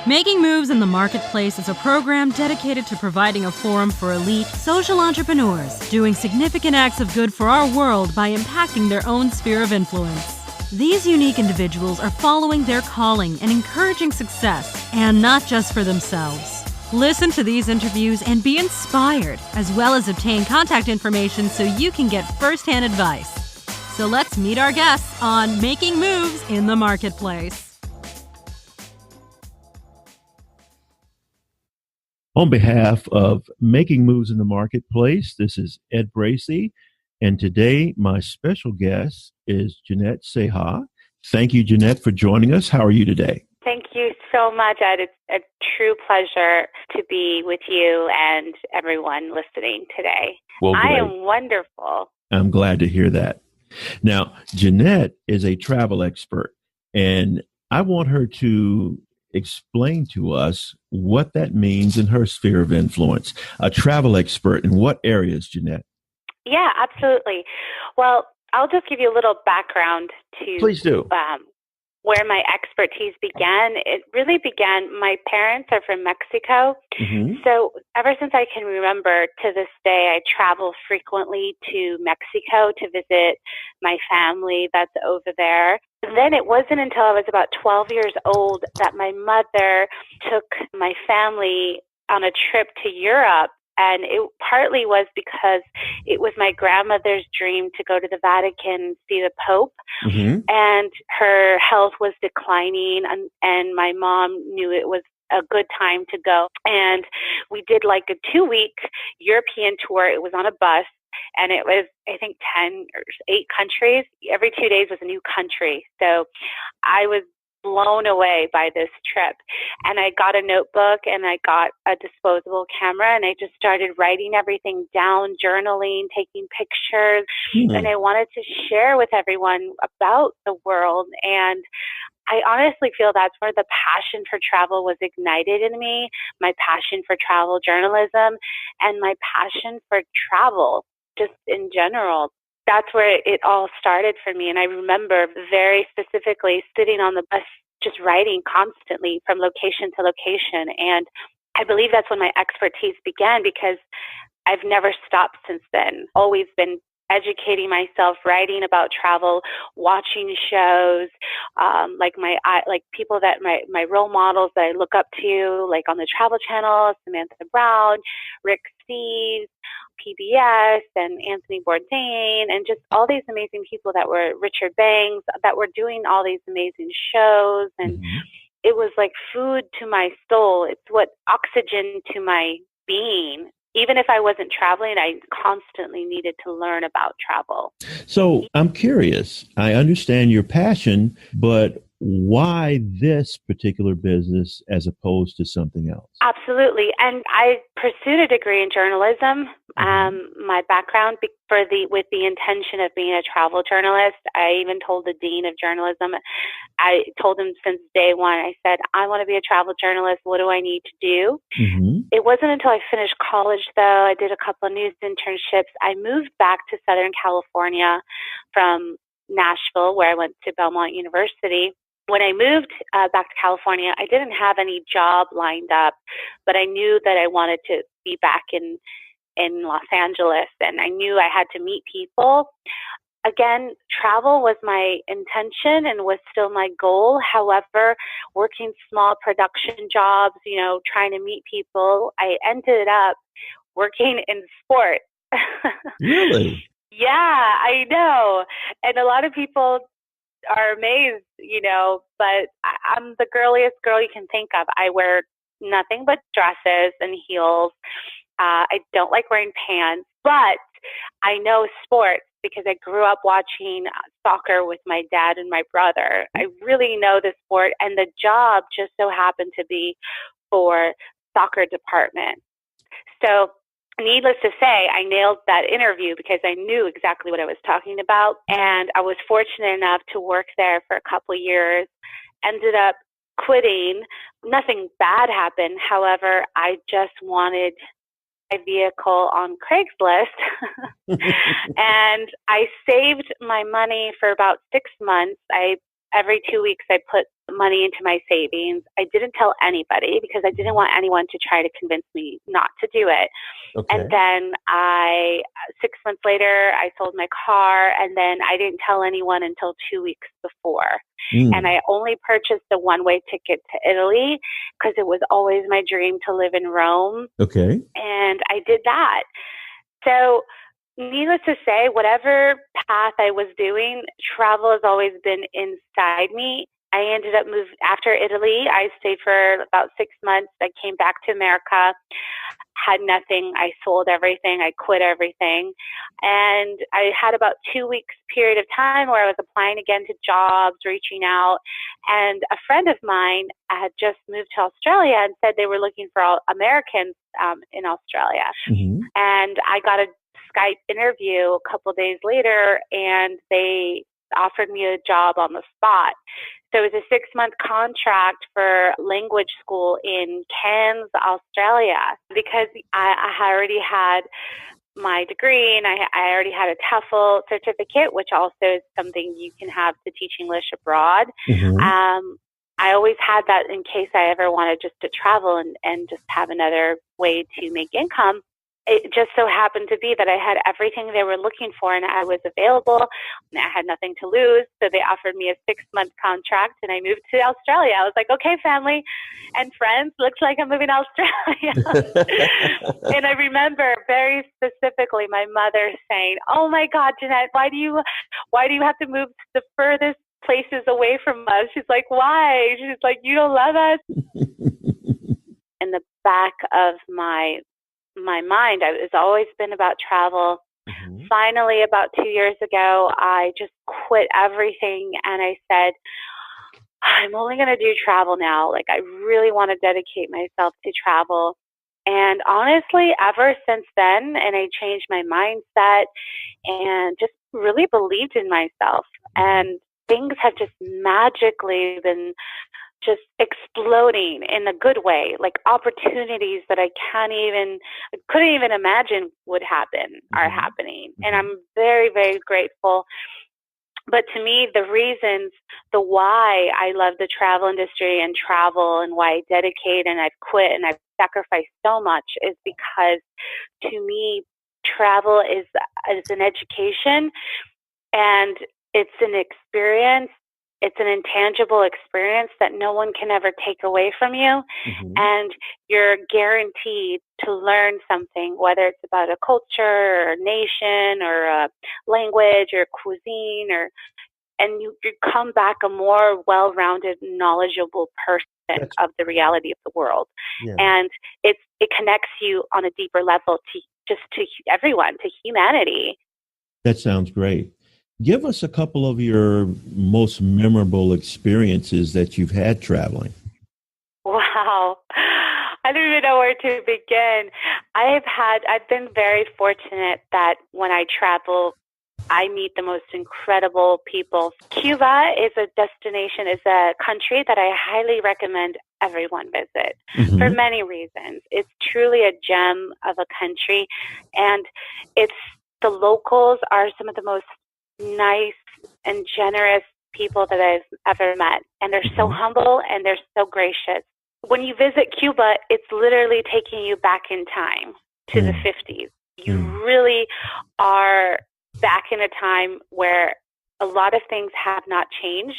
Making Moves in the Marketplace is a program dedicated to providing a forum for elite social entrepreneurs doing significant acts of good for our world by impacting their own sphere of influence. These unique individuals are following their calling and encouraging success, and not just for themselves. Listen to these interviews and be inspired, as well as obtain contact information so you can get firsthand advice. So let's meet our guests on Making Moves in the Marketplace. On behalf of Making Moves in the Marketplace, this is Ed Bracey, and today my special guest is Jeannette Ceja. Thank you, Jeannette, for joining us. How are you today? Thank you so much, Ed. It's a true pleasure to be with you and everyone listening today. Well, great. I am wonderful. I'm glad to hear that. Now, Jeannette is a travel expert, and I want her to explain to us what that means in her sphere of influence. A travel expert in what areas, Jeannette? Yeah, absolutely. Well, I'll just give you a little background to Please do. Where my expertise began. It really began, my parents are from Mexico. Mm-hmm. So ever since I can remember, to this day, I travel frequently to Mexico to visit my family that's over there. And then it wasn't until I was about 12 years old that my mother took my family on a trip to Europe. And it partly was because it was my grandmother's dream to go to the Vatican and see the Pope. Mm-hmm. And her health was declining, and my mom knew it was a good time to go. And we did like a 2-week European tour. It was on a bus, and it was, I think, 10 or 8 countries. Every 2 days was a new country. So I was blown away by this trip. And I got a notebook and I got a disposable camera, and I just started writing everything down, journaling, taking pictures. Mm-hmm. And I wanted to share with everyone about the world. And I honestly feel that's where the passion for travel was ignited in me, my passion for travel journalism and my passion for travel just in general. That's where it all started for me. And I remember very specifically sitting on the bus, just writing constantly from location to location. And I believe that's when my expertise began, because I've never stopped since then. Always been educating myself, writing about travel, watching shows, like people that my role models that I look up to, like on the Travel Channel, Samantha Brown, Rick Steves, PBS, and Anthony Bourdain, and just all these amazing people that were Richard Bangs that were doing all these amazing shows. And Mm-hmm. It was like food to my soul. It's what oxygen to my being. Even if I wasn't traveling, I constantly needed to learn about travel. So I'm curious. I understand your passion, but why this particular business as opposed to something else? Absolutely. And I pursued a degree in journalism. My background with the intention of being a travel journalist. I even told the dean of journalism, I told him since day one, I said, I want to be a travel journalist. What do I need to do? Mm-hmm. It wasn't until I finished college, though, I did a couple of news internships. I moved back to Southern California from Nashville, where I went to Belmont University. When I moved back to California, I didn't have any job lined up, but I knew that I wanted to be back in Los Angeles, and I knew I had to meet people. Again, travel was my intention and was still my goal. However, working small production jobs, trying to meet people, I ended up working in sport. Really? Yeah, I know. And a lot of people are amazed, but I'm the girliest girl you can think of. I wear nothing but dresses and heels. I don't like wearing pants, but I know sports because I grew up watching soccer with my dad and my brother. I really know the sport, and the job just so happened to be for soccer department. So needless to say, I nailed that interview because I knew exactly what I was talking about. And I was fortunate enough to work there for a couple of years, ended up quitting. Nothing bad happened. However, I just wanted my vehicle on Craigslist. And I saved my money for about 6 months. I every 2 weeks I put money into my savings. I didn't tell anybody because I didn't want anyone to try to convince me not to do it. Okay. And then 6 months later, I sold my car, and then I didn't tell anyone until 2 weeks before. And I only purchased a one-way ticket to Italy because it was always my dream to live in Rome. Okay. And I did that. So needless to say, whatever path I was doing, travel has always been inside me. I ended up moving after Italy. I stayed for about 6 months. I came back to America, had nothing. I sold everything. I quit everything. And I had about 2 weeks period of time where I was applying again to jobs, reaching out. And a friend of mine had just moved to Australia and said they were looking for Americans in Australia. And I got a Skype interview a couple of days later, and they offered me a job on the spot. So it was a 6-month contract for language school in Cairns, Australia, because I already had my degree and I already had a TEFL certificate, which also is something you can have to teach English abroad. I always had that in case I ever wanted just to travel and just have another way to make income. It just so happened to be that I had everything they were looking for and I was available and I had nothing to lose. So they offered me a 6-month contract and I moved to Australia. I was like, okay, family and friends, looks like I'm moving to Australia. And I remember very specifically my mother saying, oh my God, Jeannette, why do you have to move to the furthest places away from us? She's like, why? She's like, you don't love us? In the back of my mind, it's always been about travel. Finally, about 2 years ago, I just quit everything and I said, I'm only going to do travel now. Like, I really want to dedicate myself to travel. And honestly, ever since then, and I changed my mindset and just really believed in myself. And things have just magically been just exploding in a good way, like opportunities that I couldn't even imagine would happen are happening. And I'm very, very grateful. But to me, the reasons, the why I love the travel industry and travel and why I dedicate and I've quit and I've sacrificed so much is because to me, travel is an education and it's an experience. It's an intangible experience that no one can ever take away from you. And you're guaranteed to learn something, whether it's about a culture or a nation or a language or cuisine, and you come back a more well-rounded, knowledgeable person of the reality of the world. And it connects you on a deeper level to everyone, to humanity. That sounds great. Give us a couple of your most memorable experiences that you've had traveling. Wow. I don't even know where to begin. I've been very fortunate that when I travel, I meet the most incredible people. Cuba is a destination, is a country that I highly recommend everyone visit for many reasons. It's truly a gem of a country, and the locals are some of the most nice and generous people that I've ever met. And they're so humble and they're so gracious. When you visit Cuba, it's literally taking you back in time to the 50s. You really are back in a time where a lot of things have not changed.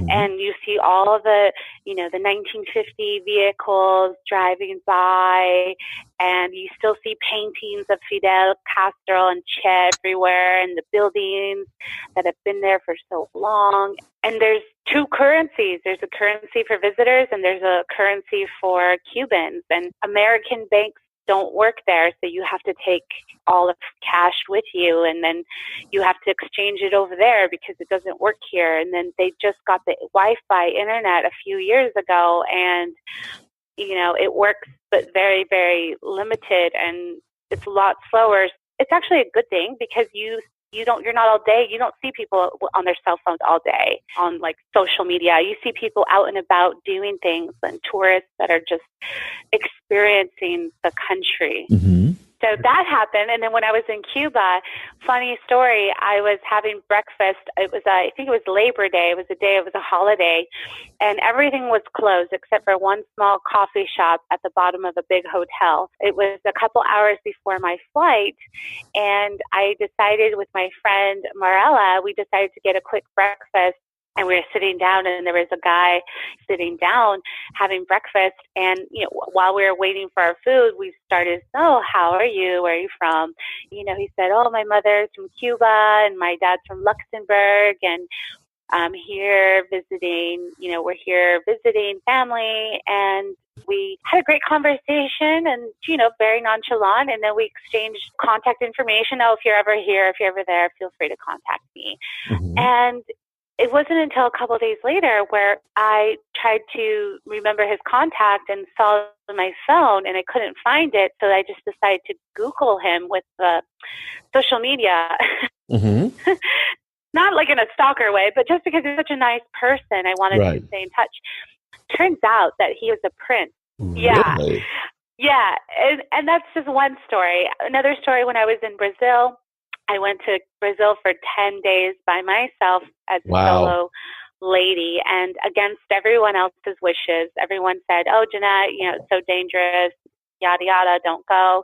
And you see all of the 1950 vehicles driving by, and you still see paintings of Fidel Castro and Che everywhere, and the buildings that have been there for so long. And there's two currencies. There's a currency for visitors and there's a currency for Cubans. And American banks don't work there, so you have to take all of cash with you, and then you have to exchange it over there because it doesn't work here. And then they just got the Wi-Fi internet a few years ago, and it works, but very, very limited, and it's a lot slower. It's actually a good thing because you're not all day. You don't see people on their cell phones all day on like social media. You see people out and about doing things, and tourists that are just experiencing the country. So that happened. And then when I was in Cuba, funny story, I was having breakfast. It was, I think it was Labor Day. It was a holiday. And everything was closed except for one small coffee shop at the bottom of a big hotel. It was a couple hours before my flight. And I decided with my friend Marella, we decided to get a quick breakfast. And we were sitting down, and there was a guy sitting down having breakfast. And, you know, while we were waiting for our food, we started, "Oh, how are you? Where are you from?" You know, he said, "Oh, my mother's from Cuba and my dad's from Luxembourg. And I'm here visiting, you know, we're here visiting family." And we had a great conversation and, you know, very nonchalant. And then we exchanged contact information. "Oh, if you're ever here, if you're ever there, feel free to contact me." Mm-hmm. And it wasn't until a couple of days later where I tried to remember his contact and saw it on my phone, and I couldn't find it. So I just decided to Google him with social media. Mm-hmm. Not like in a stalker way, but just because he's such a nice person, I wanted to stay in touch. Turns out that he was a prince. Really? Yeah. And that's just one story. Another story, when I was in Brazil, I went to Brazil for 10 days by myself as a solo lady, and against everyone else's wishes. Everyone said, "Oh, Jeannette, you know, it's so dangerous, yada, yada, don't go."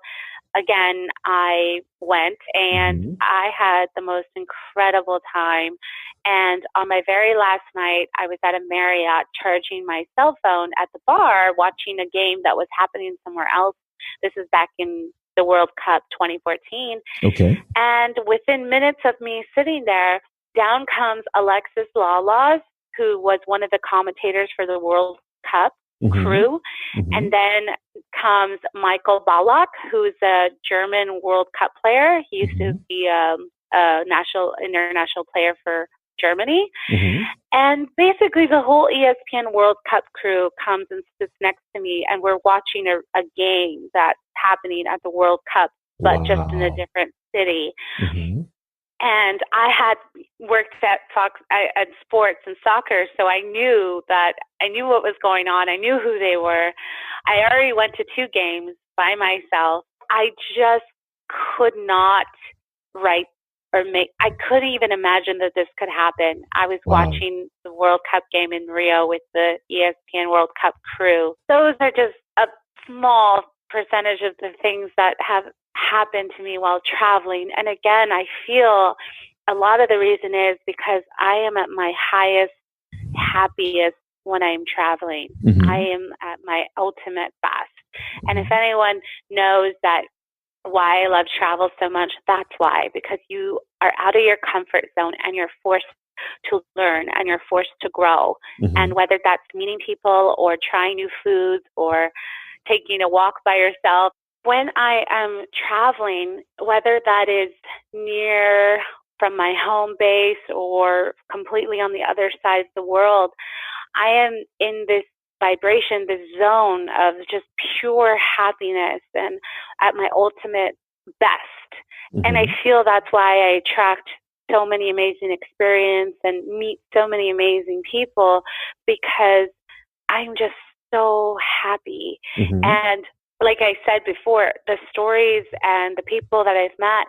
Again, I went, and I had the most incredible time. And on my very last night, I was at a Marriott charging my cell phone at the bar, watching a game that was happening somewhere else. This is back in the World Cup 2014. Okay. And within minutes of me sitting there, down comes Alexis Lalas, who was one of the commentators for the World Cup crew. Mm-hmm. And then comes Michael Ballack, who's a German World Cup player. He used to be a international player for Germany. And basically the whole ESPN World Cup crew comes and sits next to me, and we're watching a game that's happening at the World Cup, but just in a different city. And I had worked at sports and soccer, so I knew what was going on. I knew who they were. I already went to 2 games by myself. I just could not write I couldn't even imagine that this could happen. I was watching the World Cup game in Rio with the ESPN World Cup crew. Those are just a small percentage of the things that have happened to me while traveling. And again, I feel a lot of the reason is because I am at my highest, happiest when I'm traveling. I am at my ultimate best. And if anyone knows that why I love travel so much, that's why, because you are out of your comfort zone and you're forced to learn and you're forced to grow. And whether that's meeting people or trying new foods or taking a walk by yourself, when I am traveling, whether that is near from my home base or completely on the other side of the world, I am in this vibration, this zone of just pure happiness and at my ultimate best. And I feel that's why I attract so many amazing experiences and meet so many amazing people, because I'm just so happy. And like I said before, the stories and the people that I've met,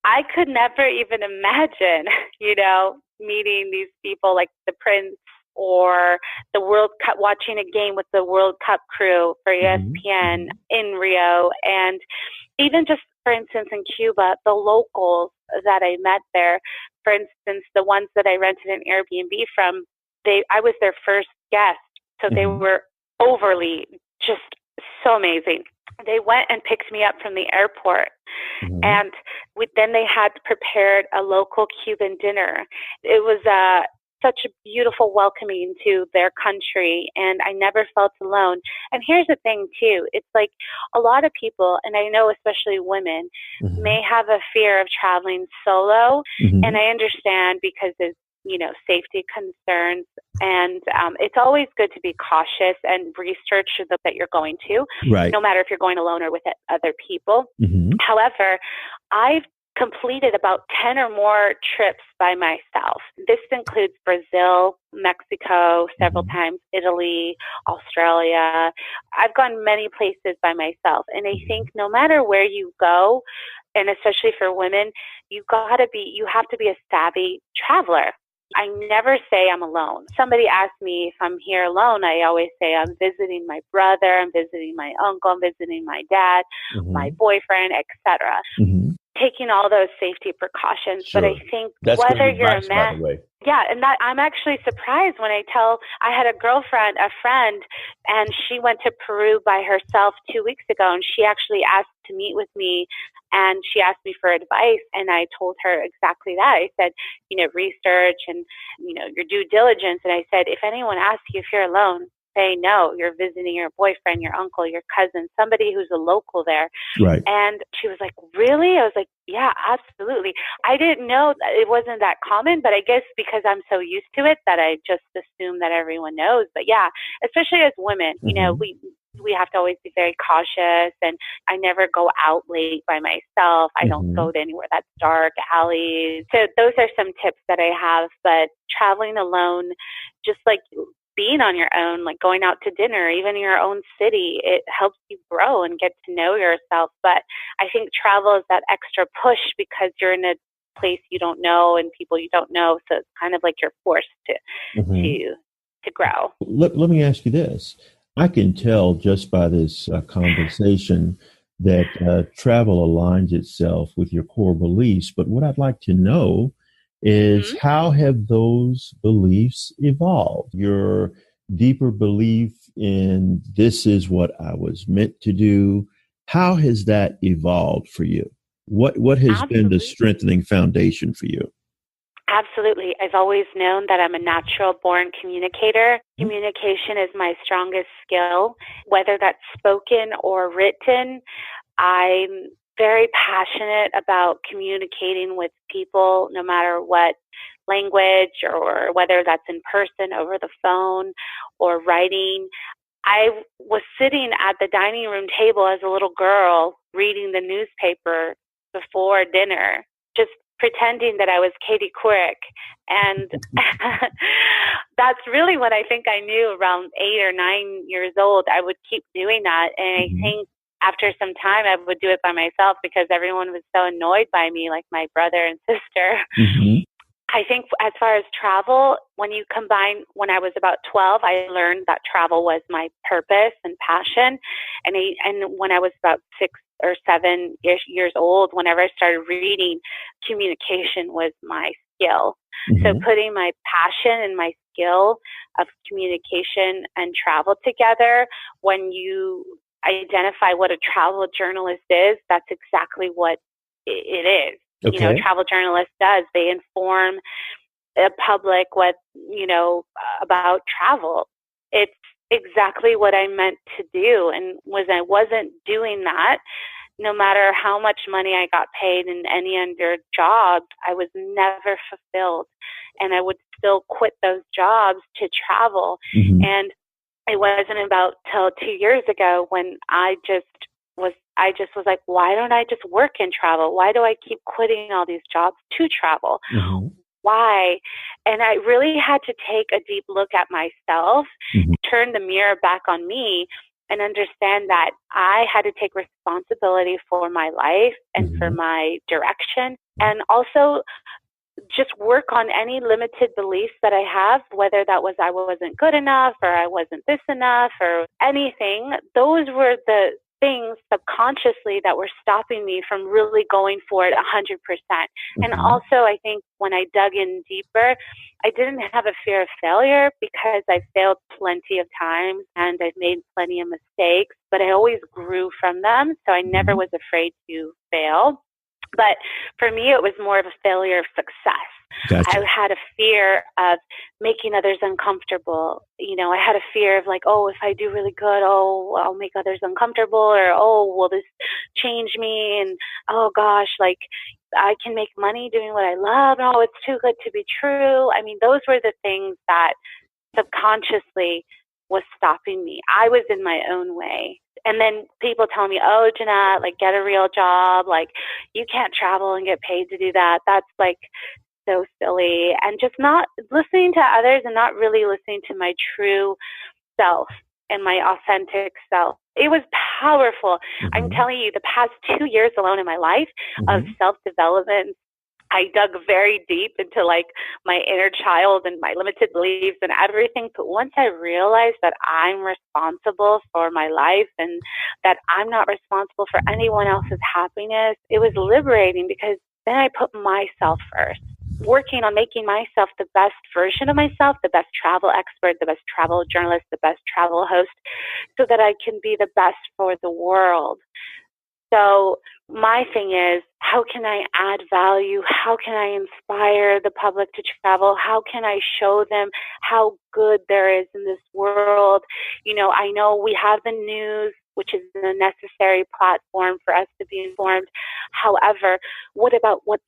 I could never even imagine, you know, meeting these people like the Prince or the World Cup, watching a game with the World Cup crew for ESPN in Rio. And even just, for instance, in Cuba, the locals that I met there, for instance, the ones that I rented an Airbnb from, I was their first guest. So they were overly just so amazing. They went and picked me up from the airport, and then they had prepared a local Cuban dinner. It was such a beautiful welcoming to their country, and I never felt alone. And here's the thing too, it's like a lot of people, and I know especially women, may have a fear of traveling solo, and I understand because of, you know, safety concerns, and it's always good to be cautious and research that you're going to, no matter if you're going alone or with other people. However, I've completed about 10 or more trips by myself. This includes Brazil, Mexico, several times, Italy, Australia. I've gone many places by myself. And I think no matter where you go, and especially for women, you have to be a savvy traveler. I never say I'm alone. Somebody asks me if I'm here alone, I always say I'm visiting my brother, I'm visiting my uncle, I'm visiting my dad, my boyfriend, etc. Taking all those safety precautions. Sure. But I think that's whether you're advice, a man, by the way. yeah, and that I'm actually surprised when I had a friend, and she went to Peru by herself 2 weeks ago, and she actually asked to meet with me, and she asked me for advice, and I told her exactly that. I said, research and, your due diligence. And I said, if anyone asks you if you're alone, say no, you're visiting your boyfriend, your uncle, your cousin, somebody who's a local there. Right. And she was like, really? I was like, yeah, absolutely. I didn't know that it wasn't that common, but I guess because I'm so used to it that I just assume that everyone knows. But yeah, especially as women, we have to always be very cautious, and I never go out late by myself. I don't go to anywhere that's dark, alleys. So those are some tips that I have, but traveling alone, just like being on your own, like going out to dinner, even in your own city, it helps you grow and get to know yourself. But I think travel is that extra push because you're in a place you don't know and people you don't know. So it's kind of like you're forced to grow. Let me ask you this. I can tell just by this conversation that travel aligns itself with your core beliefs. But what I'd like to know is how have those beliefs evolved? Your deeper belief in this is what I was meant to do. How has that evolved for you? What has been the strengthening foundation for you? Absolutely. I've always known that I'm a natural born communicator. Communication is my strongest skill, whether that's spoken or written. I'm very passionate about communicating with people, no matter what language, or whether that's in person, over the phone, or writing. I was sitting at the dining room table as a little girl reading the newspaper before dinner, just pretending that I was Katie Couric. And that's really what I think I knew around 8 or 9 years old. I would keep doing that. And I think after some time, I would do it by myself because everyone was so annoyed by me, like my brother and sister. I think as far as travel, when you combine, when I was about 12, I learned that travel was my purpose and passion. And when I was about 6 or 7 years old, whenever I started reading, communication was my skill. So putting my passion and my skill of communication and travel together, when you identify what a travel journalist is, that's exactly what it is. Okay. Travel journalist does. They inform the public about travel. It's exactly what I meant to do. And I wasn't doing that, no matter how much money I got paid in any other job, I was never fulfilled. And I would still quit those jobs to travel. And it wasn't about till 2 years ago when I just was like, why don't I just work and travel? Why do I keep quitting all these jobs to travel? Why? And I really had to take a deep look at myself, turn the mirror back on me, and understand that I had to take responsibility for my life and for my direction, and also just work on any limited beliefs that I have, whether that was I wasn't good enough or I wasn't this enough or anything. Those were the things subconsciously that were stopping me from really going for it 100%. And also, I think when I dug in deeper, I didn't have a fear of failure because I failed plenty of times and I've made plenty of mistakes, but I always grew from them. So I never was afraid to fail. But for me, it was more of a failure of success. Gotcha. I had a fear of making others uncomfortable. I had a fear of like, oh, if I do really good, I'll make others uncomfortable, or, oh, will this change me? And, oh gosh, like I can make money doing what I love. Oh, it's too good to be true. I mean, those were the things that subconsciously was stopping me. I was in my own way. And then people tell me, oh, Jeannette, like, get a real job. Like, you can't travel and get paid to do that. That's like so silly. And just not listening to others and not really listening to my true self and my authentic self. It was powerful. Mm-hmm. I'm telling you, the past 2 years alone in my life of self-development, I dug very deep into like my inner child and my limited beliefs and everything. But once I realized that I'm responsible for my life and that I'm not responsible for anyone else's happiness, it was liberating, because then I put myself first, working on making myself the best version of myself, the best travel expert, the best travel journalist, the best travel host, so that I can be the best for the world. So my thing is, how can I add value? How can I inspire the public to travel? How can I show them how good there is in this world? You know, I know we have the news, which is a necessary platform for us to be informed. However, what about what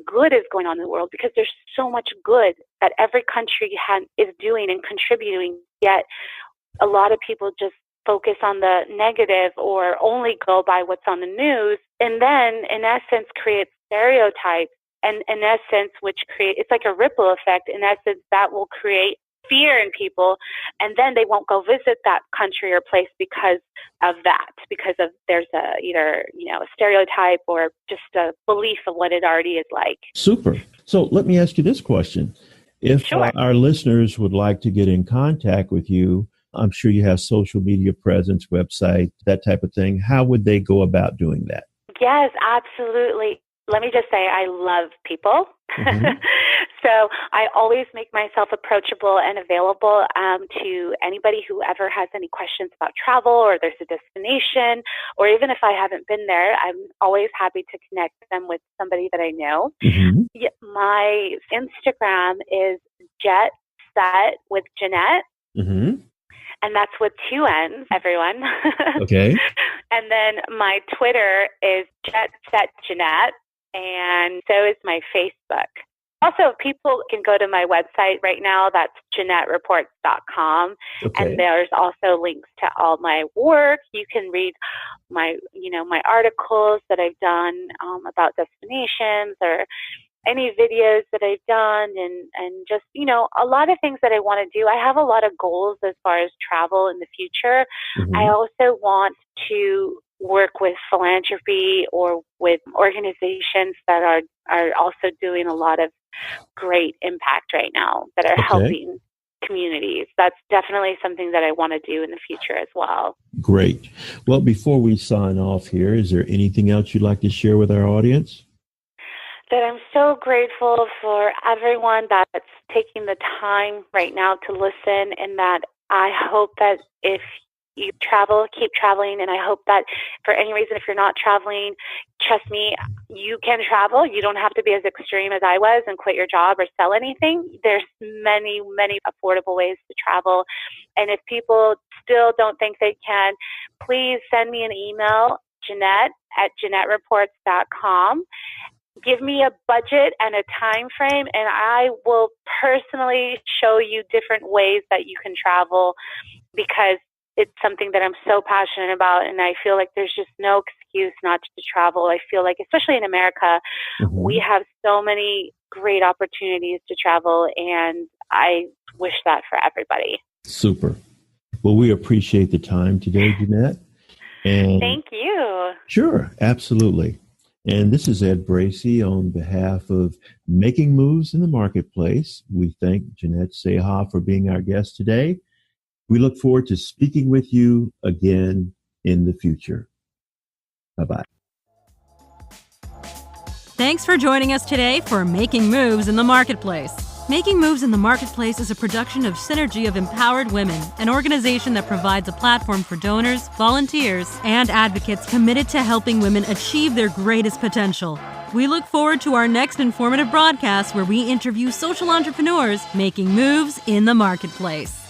good is going on in the world? Because there's so much good that every country is doing and contributing, yet a lot of people just focus on the negative or only go by what's on the news, and then in essence create stereotypes, and in essence it's like a ripple effect. In essence, that will create fear in people, and then they won't go visit that country or place because of that, because of there's either a stereotype or just a belief of what it already is like. Super. So let me ask you this question. If our listeners would like to get in contact with you, I'm sure you have social media presence, website, that type of thing. How would they go about doing that? Yes, absolutely. Let me just say, I love people. Mm-hmm. So I always make myself approachable and available to anybody who ever has any questions about travel, or there's a destination, or even if I haven't been there, I'm always happy to connect them with somebody that I know. Mm-hmm. My Instagram is Jet Set with Jeannette. Mm-hmm. And that's with 2 N's, everyone. Okay. And then my Twitter is Jet Set Jeannette, and so is my Facebook. Also, people can go to my website right now. That's JeannetteReports.com. Okay. And there's also links to all my work. You can read my articles that I've done about destinations, or any videos that I've done, and just, a lot of things that I want to do. I have a lot of goals as far as travel in the future. Mm-hmm. I also want to work with philanthropy or with organizations that are also doing a lot of great impact right now, that are helping communities. That's definitely something that I want to do in the future as well. Great. Well, before we sign off here, is there anything else you'd like to share with our audience? That I'm so grateful for everyone that's taking the time right now to listen, and that I hope that if you travel, keep traveling. And I hope that for any reason, if you're not traveling, trust me, you can travel. You don't have to be as extreme as I was and quit your job or sell anything. There's many, many affordable ways to travel. And if people still don't think they can, please send me an email, Jeannette@JeannetteReports.com. Give me a budget and a time frame, and I will personally show you different ways that you can travel, because it's something that I'm so passionate about, and I feel like there's just no excuse not to travel. I feel like, especially in America, mm-hmm. we have so many great opportunities to travel, and I wish that for everybody. Super. Well, we appreciate the time today, Jeannette. And thank you. Sure, absolutely. And this is Ed Bracey on behalf of Making Moves in the Marketplace. We thank Jeannette Ceja for being our guest today. We look forward to speaking with you again in the future. Bye-bye. Thanks for joining us today for Making Moves in the Marketplace. Making Moves in the Marketplace is a production of Synergy of Empowered Women, an organization that provides a platform for donors, volunteers, and advocates committed to helping women achieve their greatest potential. We look forward to our next informative broadcast, where we interview social entrepreneurs making moves in the marketplace.